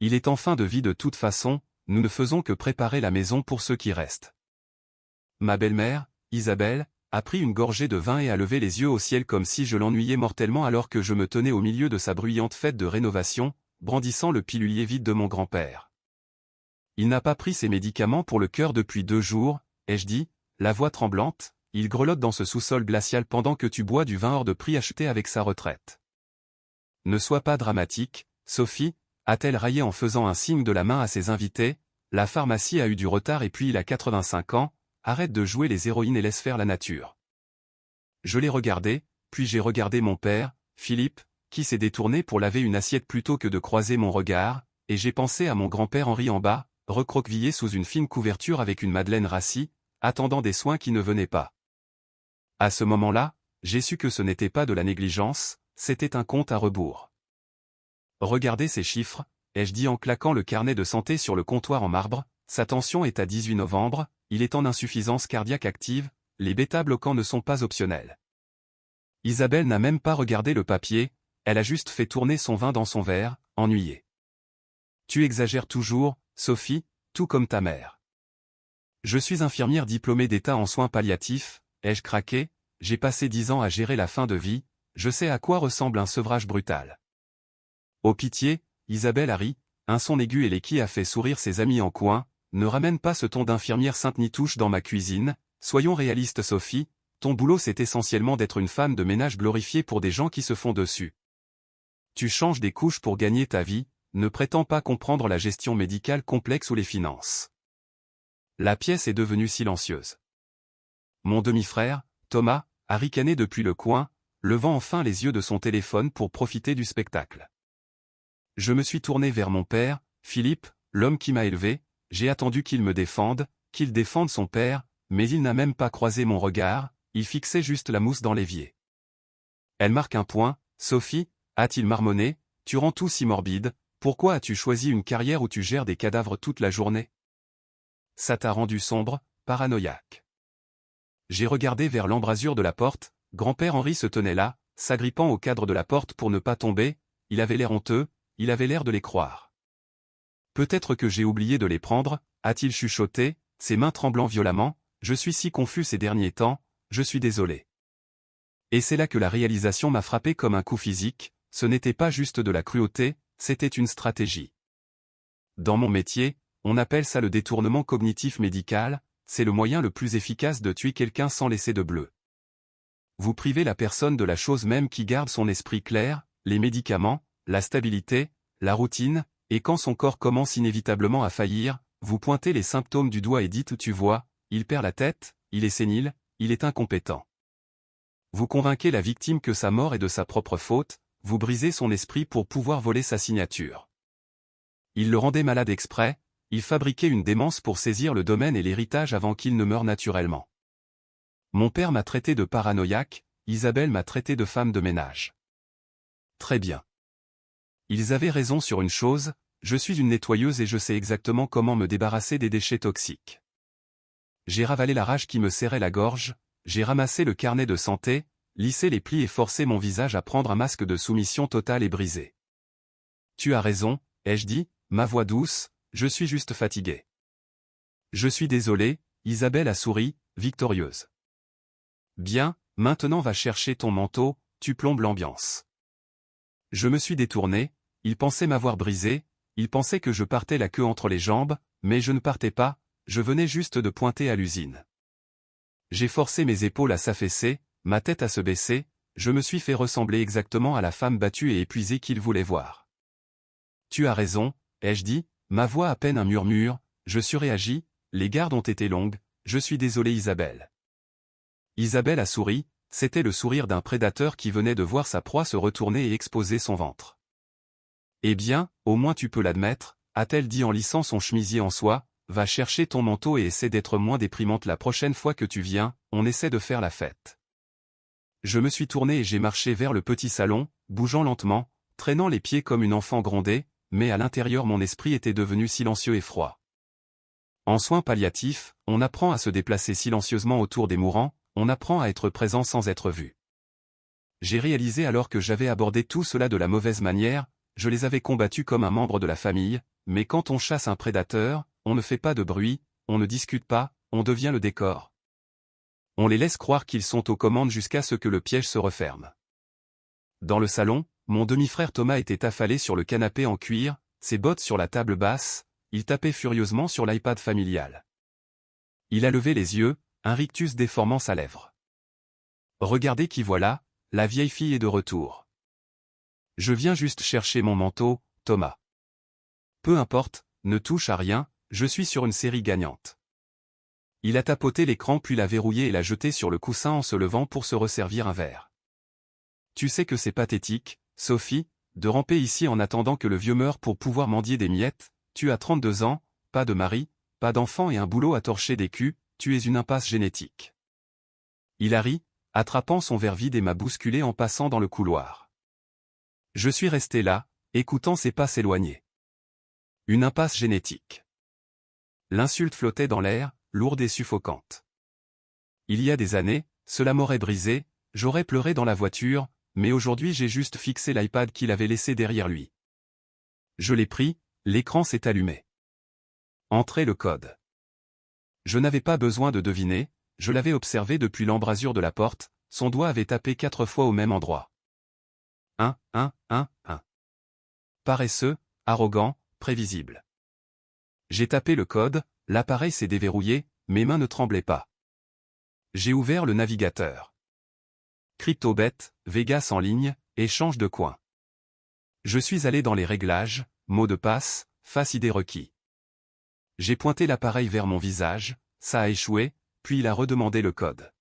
Il est en fin de vie de toute façon, nous ne faisons que préparer la maison pour ceux qui restent. Ma belle-mère, Isabelle, a pris une gorgée de vin et a levé les yeux au ciel comme si je l'ennuyais mortellement alors que je me tenais au milieu de sa bruyante fête de rénovation, brandissant le pilulier vide de mon grand-père. Il n'a pas pris ses médicaments pour le cœur depuis 2 jours, ai-je dit, la voix tremblante, il grelotte dans ce sous-sol glacial pendant que tu bois du vin hors de prix acheté avec sa retraite. Ne sois pas dramatique, Sophie, a-t-elle raillé en faisant un signe de la main à ses invités, la pharmacie a eu du retard et puis il a 85 ans, arrête de jouer les héroïnes et laisse faire la nature. Je l'ai regardé, puis j'ai regardé mon père, Philippe, qui s'est détourné pour laver une assiette plutôt que de croiser mon regard, et j'ai pensé à mon grand-père Henri en bas, recroquevillé sous une fine couverture avec une madeleine rassie, attendant des soins qui ne venaient pas. À ce moment-là, j'ai su que ce n'était pas de la négligence, c'était un compte à rebours. Regardez ces chiffres, ai-je dit en claquant le carnet de santé sur le comptoir en marbre, sa tension est à 18 novembre, il est en insuffisance cardiaque active, les bêta-bloquants ne sont pas optionnels. Isabelle n'a même pas regardé le papier, elle a juste fait tourner son vin dans son verre, ennuyée. Tu exagères toujours, Sophie, tout comme ta mère. Je suis infirmière diplômée d'État en soins palliatifs, ai-je craqué, j'ai passé 10 ans à gérer la fin de vie, je sais à quoi ressemble un sevrage brutal. Oh pitié, Isabelle a ri, un son aigu et qui a fait sourire ses amis en coin, ne ramène pas ce ton d'infirmière sainte-nitouche dans ma cuisine, soyons réalistes Sophie, ton boulot c'est essentiellement d'être une femme de ménage glorifiée pour des gens qui se font dessus. Tu changes des couches pour gagner ta vie, ne prétends pas comprendre la gestion médicale complexe ou les finances. La pièce est devenue silencieuse. Mon demi-frère, Thomas, a ricané depuis le coin, levant enfin les yeux de son téléphone pour profiter du spectacle. Je me suis tourné vers mon père, Philippe, l'homme qui m'a élevé, j'ai attendu qu'il me défende, qu'il défende son père, mais il n'a même pas croisé mon regard, il fixait juste la mousse dans l'évier. Elle marque un point, Sophie, a-t-il marmonné, tu rends tout si morbide, pourquoi as-tu choisi une carrière où tu gères des cadavres toute la journée? Ça t'a rendu sombre, paranoïaque. J'ai regardé vers l'embrasure de la porte, grand-père Henri se tenait là, s'agrippant au cadre de la porte pour ne pas tomber, il avait l'air honteux, il avait l'air de les croire. Peut-être que j'ai oublié de les prendre, a-t-il chuchoté, ses mains tremblant violemment, je suis si confus ces derniers temps, je suis désolé. Et c'est là que la réalisation m'a frappé comme un coup physique, ce n'était pas juste de la cruauté, c'était une stratégie. Dans mon métier, on appelle ça le détournement cognitif médical, c'est le moyen le plus efficace de tuer quelqu'un sans laisser de bleu. Vous privez la personne de la chose même qui garde son esprit clair, les médicaments, la stabilité, la routine, et quand son corps commence inévitablement à faillir, vous pointez les symptômes du doigt et dites tu vois, il perd la tête, il est sénile, il est incompétent. Vous convainquez la victime que sa mort est de sa propre faute, vous brisez son esprit pour pouvoir voler sa signature. Il le rendait malade exprès, il fabriquait une démence pour saisir le domaine et l'héritage avant qu'il ne meure naturellement. Mon père m'a traité de paranoïaque, Isabelle m'a traité de femme de ménage. Très bien. Ils avaient raison sur une chose, je suis une nettoyeuse et je sais exactement comment me débarrasser des déchets toxiques. J'ai ravalé la rage qui me serrait la gorge, j'ai ramassé le carnet de santé, lissé les plis et forcé mon visage à prendre un masque de soumission totale et brisé. Tu as raison, ai-je dit, ma voix douce, je suis juste fatigué. Je suis désolé, Isabelle a souri, victorieuse. Bien, maintenant va chercher ton manteau, tu plombes l'ambiance. Je me suis détourné, il pensait m'avoir brisé, il pensait que je partais la queue entre les jambes, mais je ne partais pas, je venais juste de pointer à l'usine. J'ai forcé mes épaules à s'affaisser, ma tête à se baisser, je me suis fait ressembler exactement à la femme battue et épuisée qu'il voulait voir. Tu as raison, ai-je dit, ma voix à peine un murmure, je surréagis, les gardes ont été longues, je suis désolé Isabelle. Isabelle a souri, c'était le sourire d'un prédateur qui venait de voir sa proie se retourner et exposer son ventre. Eh bien, au moins tu peux l'admettre, a-t-elle dit en lissant son chemisier en soie, va chercher ton manteau et essaie d'être moins déprimante la prochaine fois que tu viens, on essaie de faire la fête. Je me suis tourné et j'ai marché vers le petit salon, bougeant lentement, traînant les pieds comme une enfant grondée, mais à l'intérieur mon esprit était devenu silencieux et froid. En soins palliatifs, on apprend à se déplacer silencieusement autour des mourants, on apprend à être présent sans être vu. J'ai réalisé alors que j'avais abordé tout cela de la mauvaise manière, je les avais combattus comme un membre de la famille, mais quand on chasse un prédateur, on ne fait pas de bruit, on ne discute pas, on devient le décor. On les laisse croire qu'ils sont aux commandes jusqu'à ce que le piège se referme. Dans le salon, mon demi-frère Thomas était affalé sur le canapé en cuir, ses bottes sur la table basse, il tapait furieusement sur l'iPad familial. Il a levé les yeux, un rictus déformant sa lèvre. Regardez qui voilà, la vieille fille est de retour. Je viens juste chercher mon manteau, Thomas. Peu importe, ne touche à rien, je suis sur une série gagnante. Il a tapoté l'écran puis l'a verrouillé et l'a jeté sur le coussin en se levant pour se resservir un verre. Tu sais que c'est pathétique, Sophie, de ramper ici en attendant que le vieux meure pour pouvoir mendier des miettes, tu as 32 ans, pas de mari, pas d'enfant et un boulot à torcher des culs, tu es une impasse génétique. Il a ri, attrapant son verre vide et m'a bousculé en passant dans le couloir. Je suis resté là, écoutant ses pas s'éloigner. Une impasse génétique. L'insulte flottait dans l'air, lourde et suffocante. Il y a des années, cela m'aurait brisé, j'aurais pleuré dans la voiture, mais aujourd'hui j'ai juste fixé l'iPad qu'il avait laissé derrière lui. Je l'ai pris, l'écran s'est allumé. Entrez le code. Je n'avais pas besoin de deviner, je l'avais observé depuis l'embrasure de la porte, son doigt avait tapé 4 fois au même endroit. 1. Paresseux, arrogant, prévisible. J'ai tapé le code, l'appareil s'est déverrouillé, mes mains ne tremblaient pas. J'ai ouvert le navigateur. CryptoBet, Vegas en ligne, échange de coins. Je suis allé dans les réglages, mot de passe, face ID requis. J'ai pointé l'appareil vers mon visage, ça a échoué, puis il a redemandé le code.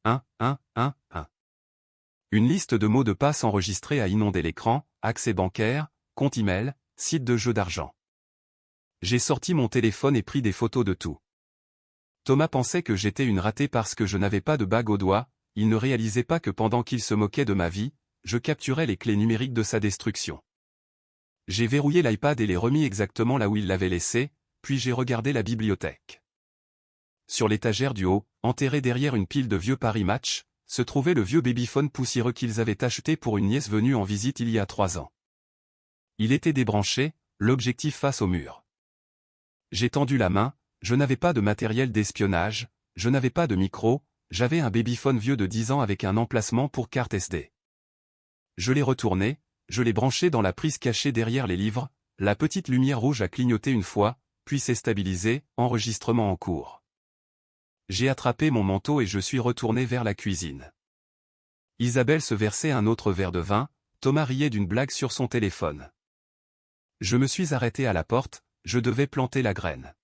1. Une liste de mots de passe enregistrés a inondé l'écran, accès bancaire, compte email, site de jeu d'argent. J'ai sorti mon téléphone et pris des photos de tout. Thomas pensait que j'étais une ratée parce que je n'avais pas de bague au doigt, il ne réalisait pas que pendant qu'il se moquait de ma vie, je capturais les clés numériques de sa destruction. J'ai verrouillé l'iPad et l'ai remis exactement là où il l'avait laissé, puis j'ai regardé la bibliothèque. Sur l'étagère du haut, enterré derrière une pile de vieux Paris Match, se trouvait le vieux babyphone poussiéreux qu'ils avaient acheté pour une nièce venue en visite il y a 3 ans. Il était débranché, l'objectif face au mur. J'ai tendu la main, je n'avais pas de matériel d'espionnage, je n'avais pas de micro, j'avais un babyphone vieux de 10 ans avec un emplacement pour carte SD. Je l'ai retourné, je l'ai branché dans la prise cachée derrière les livres, la petite lumière rouge a clignoté une fois, puis s'est stabilisée, enregistrement en cours. J'ai attrapé mon manteau et je suis retourné vers la cuisine. Isabelle se versait un autre verre de vin, Thomas riait d'une blague sur son téléphone. Je me suis arrêté à la porte, je devais planter la graine.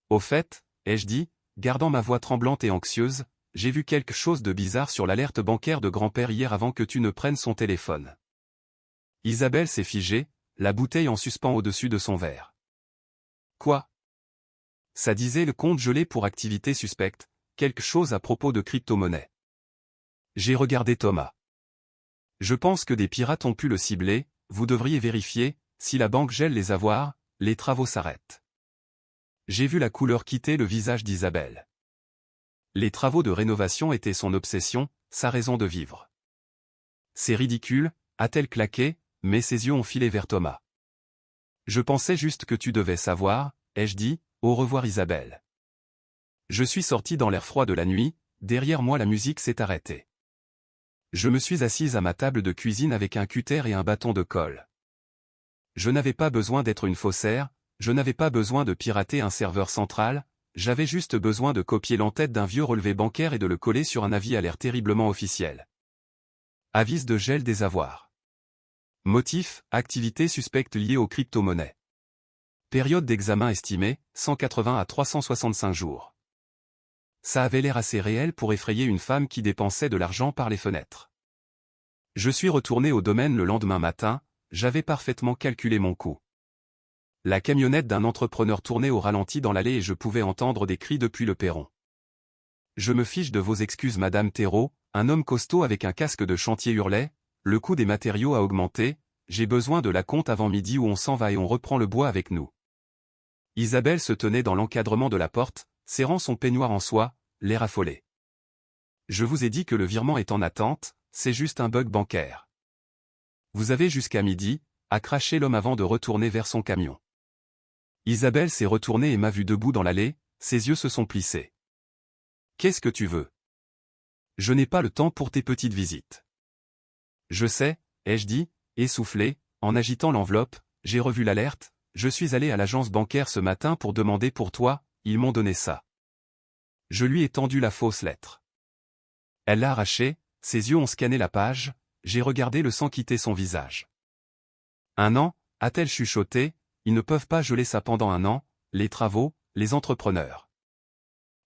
Au fait, ai-je dit, gardant ma voix tremblante et anxieuse, j'ai vu quelque chose de bizarre sur l'alerte bancaire de grand-père hier avant que tu ne prennes son téléphone. Isabelle s'est figée, la bouteille en suspens au-dessus de son verre. Quoi? Ça disait le compte gelé pour activité suspecte, quelque chose à propos de crypto-monnaie. J'ai regardé Thomas. Je pense que des pirates ont pu le cibler, vous devriez vérifier, si la banque gèle les avoirs, les travaux s'arrêtent. J'ai vu la couleur quitter le visage d'Isabelle. Les travaux de rénovation étaient son obsession, sa raison de vivre. C'est ridicule, a-t-elle claqué, mais ses yeux ont filé vers Thomas. Je pensais juste que tu devais savoir, ai-je dit, au revoir Isabelle. Je suis sorti dans l'air froid de la nuit, derrière moi la musique s'est arrêtée. Je me suis assise à ma table de cuisine avec un cutter et un bâton de colle. Je n'avais pas besoin d'être une faussaire, je n'avais pas besoin de pirater un serveur central, j'avais juste besoin de copier l'entête d'un vieux relevé bancaire et de le coller sur un avis à l'air terriblement officiel. Avis de gel des avoirs. Motif, activité suspecte liée aux crypto-monnaies. Période d'examen estimée, 180 à 365 jours. Ça avait l'air assez réel pour effrayer une femme qui dépensait de l'argent par les fenêtres. Je suis retourné au domaine le lendemain matin, j'avais parfaitement calculé mon coût. La camionnette d'un entrepreneur tournait au ralenti dans l'allée et je pouvais entendre des cris depuis le perron. Je me fiche de vos excuses Madame Thérault, un homme costaud avec un casque de chantier hurlait, le coût des matériaux a augmenté, j'ai besoin de la compte avant midi ou on s'en va et on reprend le bois avec nous. Isabelle se tenait dans l'encadrement de la porte, serrant son peignoir en soie, l'air affolé. Je vous ai dit que le virement est en attente, c'est juste un bug bancaire. Vous avez jusqu'à midi, a craché l'homme avant de retourner vers son camion. Isabelle s'est retournée et m'a vu debout dans l'allée, ses yeux se sont plissés. « Qu'est-ce que tu veux ? Je n'ai pas le temps pour tes petites visites. » « Je sais, » ai-je dit, essoufflé, en agitant l'enveloppe, j'ai revu l'alerte, je suis allé à l'agence bancaire ce matin pour demander pour toi, ils m'ont donné ça. Je lui ai tendu la fausse lettre. Elle l'a arrachée, ses yeux ont scanné la page, j'ai regardé le sang quitter son visage. 1 an, a-t-elle chuchoté, ils ne peuvent pas geler ça pendant 1 an, les travaux, les entrepreneurs.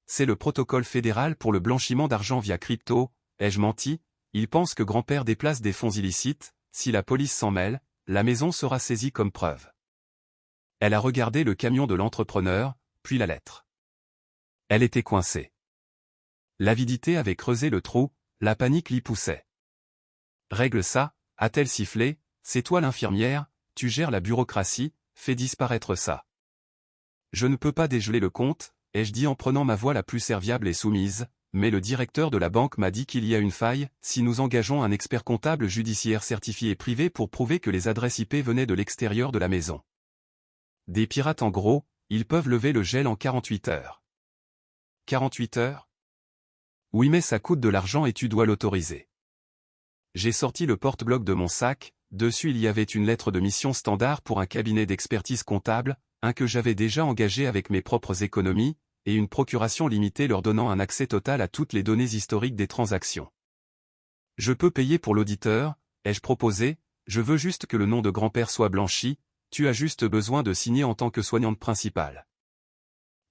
C'est le protocole fédéral pour le blanchiment d'argent via crypto, ai-je menti, ils pensent que grand-père déplace des fonds illicites, si la police s'en mêle, la maison sera saisie comme preuve. Elle a regardé le camion de l'entrepreneur, puis la lettre. Elle était coincée. L'avidité avait creusé le trou, la panique l'y poussait. Règle ça, a-t-elle sifflé, c'est toi l'infirmière, tu gères la bureaucratie, fais disparaître ça. Je ne peux pas dégeler le compte, ai-je dit en prenant ma voix la plus serviable et soumise, mais le directeur de la banque m'a dit qu'il y a une faille, si nous engageons un expert comptable judiciaire certifié privé pour prouver que les adresses IP venaient de l'extérieur de la maison. Des pirates en gros, ils peuvent lever le gel en 48 heures. 48 heures ? Oui mais ça coûte de l'argent et tu dois l'autoriser. J'ai sorti le porte-bloc de mon sac, dessus il y avait une lettre de mission standard pour un cabinet d'expertise comptable, un que j'avais déjà engagé avec mes propres économies, et une procuration limitée leur donnant un accès total à toutes les données historiques des transactions. Je peux payer pour l'auditeur, ai-je proposé, je veux juste que le nom de grand-père soit blanchi, tu as juste besoin de signer en tant que soignante principale.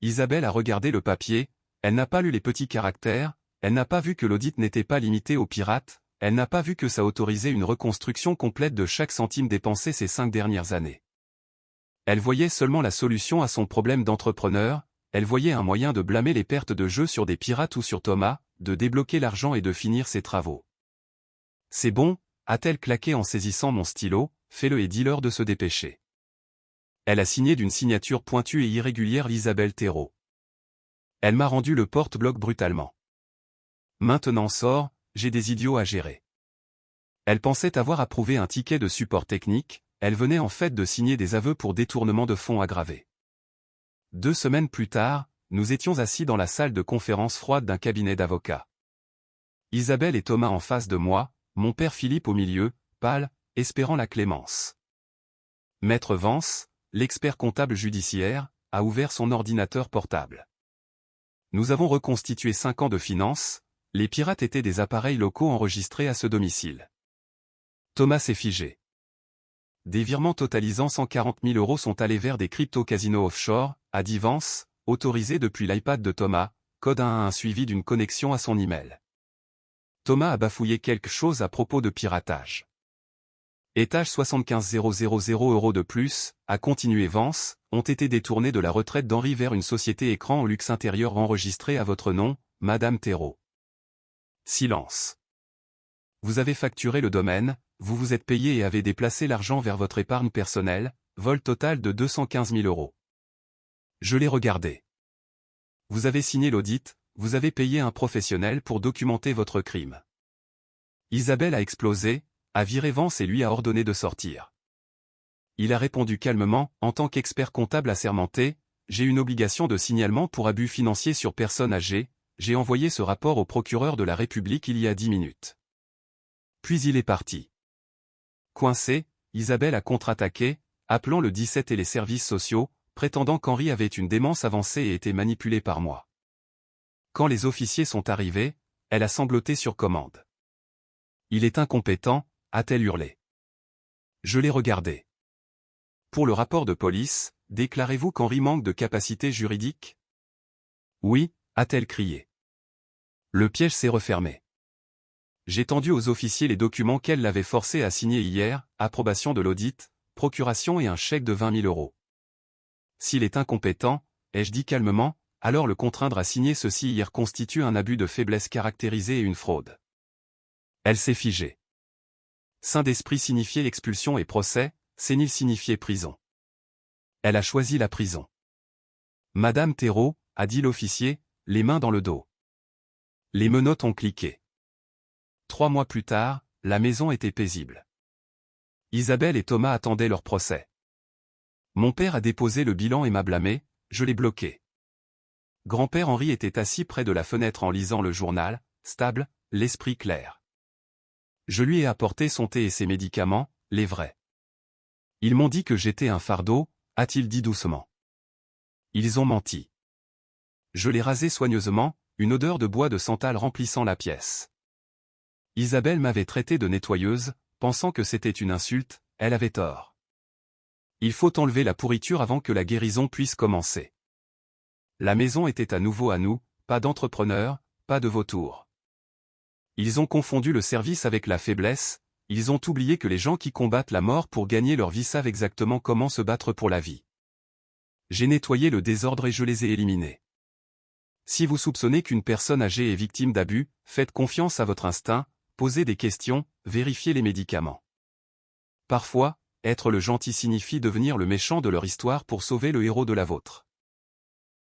Isabelle a regardé le papier, elle n'a pas lu les petits caractères, elle n'a pas vu que l'audit n'était pas limité aux pirates, elle n'a pas vu que ça autorisait une reconstruction complète de chaque centime dépensé ces 5 dernières années. Elle voyait seulement la solution à son problème d'entrepreneur, elle voyait un moyen de blâmer les pertes de jeu sur des pirates ou sur Thomas, de débloquer l'argent et de finir ses travaux. C'est bon, a-t-elle claqué en saisissant mon stylo, fais-le et dis-leur de se dépêcher. Elle a signé d'une signature pointue et irrégulière l'Isabelle Thérault. Elle m'a rendu le porte-bloc brutalement. Maintenant sors, j'ai des idiots à gérer. Elle pensait avoir approuvé un ticket de support technique, elle venait en fait de signer des aveux pour détournement de fonds aggravés. 2 semaines plus tard, nous étions assis dans la salle de conférence froide d'un cabinet d'avocats. Isabelle et Thomas en face de moi, mon père Philippe au milieu, pâle, espérant la clémence. Maître Vance, l'expert comptable judiciaire, a ouvert son ordinateur portable. Nous avons reconstitué 5 ans de finances, les pirates étaient des appareils locaux enregistrés à ce domicile. Thomas s'est figé. Des virements totalisant 140 000 € sont allés vers des crypto-casinos offshore, a dit Vance, autorisés depuis l'iPad de Thomas, code 111 suivi d'une connexion à son email. Thomas a bafouillé quelque chose à propos de piratage. Étage 75 000 € de plus, a continué Vance, ont été détournés de la retraite d'Henri vers une société écran au luxe intérieur enregistrée à votre nom, Madame Thérault. Silence. Vous avez facturé le domaine, vous vous êtes payé et avez déplacé l'argent vers votre épargne personnelle, vol total de 215 000 €. Je l'ai regardé. Vous avez signé l'audit, vous avez payé un professionnel pour documenter votre crime. Isabelle a explosé, a viré Vance et lui a ordonné de sortir. Il a répondu calmement, en tant qu'expert comptable assermenté, j'ai une obligation de signalement pour abus financier sur personne âgée, j'ai envoyé ce rapport au procureur de la République il y a 10 minutes. Puis il est parti. Coincée, Isabelle a contre-attaqué, appelant le 17 et les services sociaux, prétendant qu'Henri avait une démence avancée et était manipulé par moi. Quand les officiers sont arrivés, elle a sangloté sur commande. Il est incompétent, a-t-elle hurlé. Je l'ai regardé. Pour le rapport de police, déclarez-vous qu'Henri manque de capacité juridique ? Oui, a-t-elle crié. Le piège s'est refermé. J'ai tendu aux officiers les documents qu'elle l'avait forcé à signer hier, approbation de l'audit, procuration et un chèque de 20 000 €. S'il est incompétent, ai-je dit calmement, alors le contraindre à signer ceci hier constitue un abus de faiblesse caractérisé et une fraude. Elle s'est figée. Saint d'esprit signifiait expulsion et procès, sénile signifiait prison. Elle a choisi la prison. Madame Thérault, a dit l'officier, les mains dans le dos. Les menottes ont cliqué. 3 mois plus tard, la maison était paisible. Isabelle et Thomas attendaient leur procès. Mon père a déposé le bilan et m'a blâmé, je l'ai bloqué. Grand-père Henri était assis près de la fenêtre en lisant le journal, stable, l'esprit clair. Je lui ai apporté son thé et ses médicaments, les vrais. Ils m'ont dit que j'étais un fardeau, a-t-il dit doucement. Ils ont menti. Je l'ai rasé soigneusement, une odeur de bois de santal remplissant la pièce. Isabelle m'avait traité de nettoyeuse, pensant que c'était une insulte, elle avait tort. Il faut enlever la pourriture avant que la guérison puisse commencer. La maison était à nouveau à nous, pas d'entrepreneurs, pas de vautours. Ils ont confondu le service avec la faiblesse, ils ont oublié que les gens qui combattent la mort pour gagner leur vie savent exactement comment se battre pour la vie. J'ai nettoyé le désordre et je les ai éliminés. Si vous soupçonnez qu'une personne âgée est victime d'abus, faites confiance à votre instinct, posez des questions, vérifiez les médicaments. Parfois, être le gentil signifie devenir le méchant de leur histoire pour sauver le héros de la vôtre.